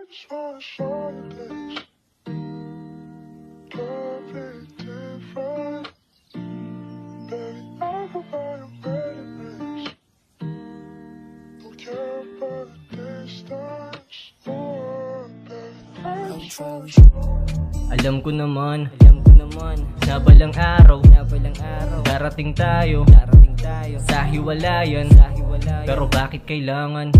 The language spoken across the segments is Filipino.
just wanna show you this. Love is different. Baby, I go by your wedding rings. Don't care about the distance. Oh, baby, I just wanna show you. Alam ko naman na balang araw darating tayo sa hiwalayan. Pero bakit kailangan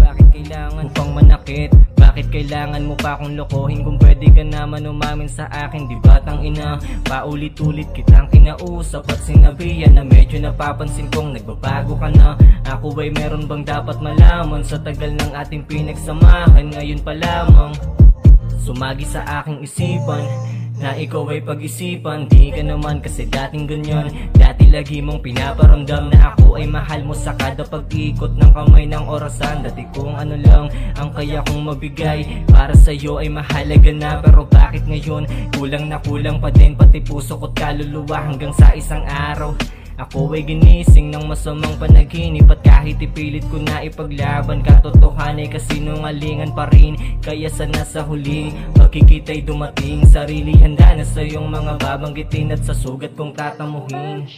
upang manakit? Bakit kailangan mo pa akong lokohin kung pwede ka naman umamin sa akin? Di ba tangina, paulit-ulit kitang kinausap at sinabihan na medyo napapansin kong nagbabago ka na. Ako ba'y meron bang dapat malaman sa tagal ng ating pinagsamahan? Ngayon pa lamang sumagi sa aking isipan na ikaw ay pag-isipan. Di ka naman kasi dating ganyan. Dati lagi mong pinaparamdam na ako ay mahal mo sa kada pag-ikot ng kamay ng orasan. Dati kung ano lang ang kaya kong mabigay para sa'yo ay mahalaga na. Pero bakit ngayon kulang na kulang pa din pati puso ko't kaluluwa? Hanggang sa isang araw ako ay ginising ng masamang panaginip at kahit ipilit ko na ipaglaban, katotohanan ay kasinungalingan pa rin. Kaya sana sa huli pagkikita'y dumating, sarili handa na sa iyong mga babanggitin at sa sugat kong tatamuhin.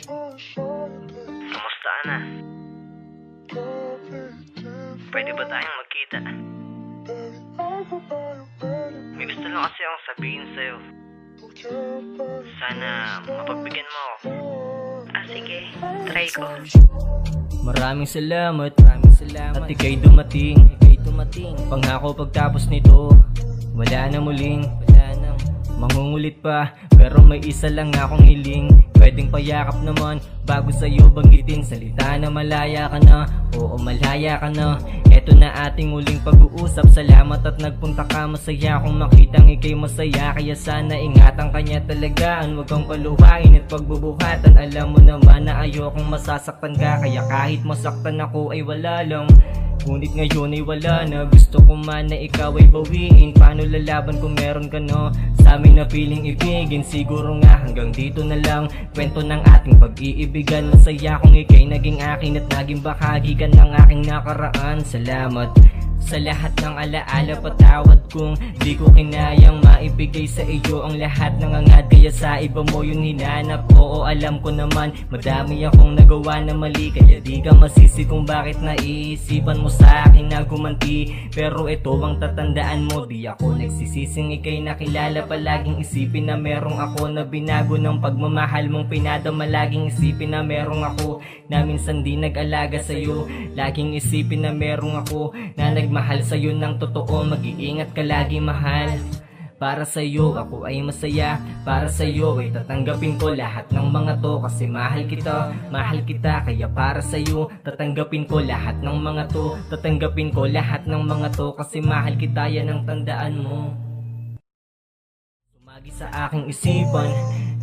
Kamusta na? Pwede ba tayong magkita? May gusto lang kasi akong sabihin sa'yo. Sana mapagbigyan mo ako. Sige, try ko. Maraming salamat at ika'y dumating. Pangako pagtapos nito wala na muling mangungulit pa. Pero may isa lang akong hiling, pwedeng payakap naman bago sa'yo banggitin. Salita na malaya ka na, oo malaya ka na. Eto na ating uling pag-uusap. Salamat at nagpunta ka, masaya kung makitang ika'y masaya. Kaya sana ingatan kanya talagaan, huwag kang paluhain at pagbubuhatan. Alam mo naman na ayokong masasaktan ka, kaya kahit masaktan ako ay wala lang. Ngunit ngayon ay wala na, gusto ko man na ikaw ay bawiin. Paano lalaban kung meron ka no sa amin na piling ibigin? Siguro nga hanggang dito na lang kwento ng ating pag-iibigan. Masaya kung ika'y naging akin at naging bahagi ka ng aking nakaraan. Salamat sa lahat ng alaala, patawad kung di ko kinayang maibigay sa iyo ang lahat ng angad. Kaya sa iba mo yung hinanap. Oo, alam ko naman madami akong nagawa na mali, kaya di ka masisi kung bakit naiisipan mo sa akin na gumanti. Pero ito ang tatandaan mo, di ako nagsisising ika'y nakilala. Palaging isipin na merong ako na binago ng pagmamahal mong pinadama. Laging isipin na merong ako na minsan di nag-alaga sa'yo. Laging isipin na merong ako na nagmahal sa'yo ng totoo. Mag-iingat ka lagi mahal. Para sa'yo ako ay masaya, para sa'yo ay tatanggapin ko lahat ng mga to. Kasi mahal kita, kaya para sa'yo tatanggapin ko lahat ng mga to. Tatanggapin ko lahat ng mga to kasi mahal kita, yan ang tandaan mo. Sumagi sa aking isipan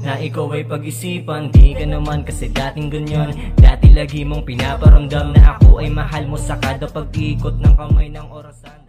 na ikaw ay pag-isipan. Di ka naman kasi dating ganyan. Dati lagi mong pinaparamdam na ako ay mahal mo sa kada pag-ikot ng kamay ng orasan.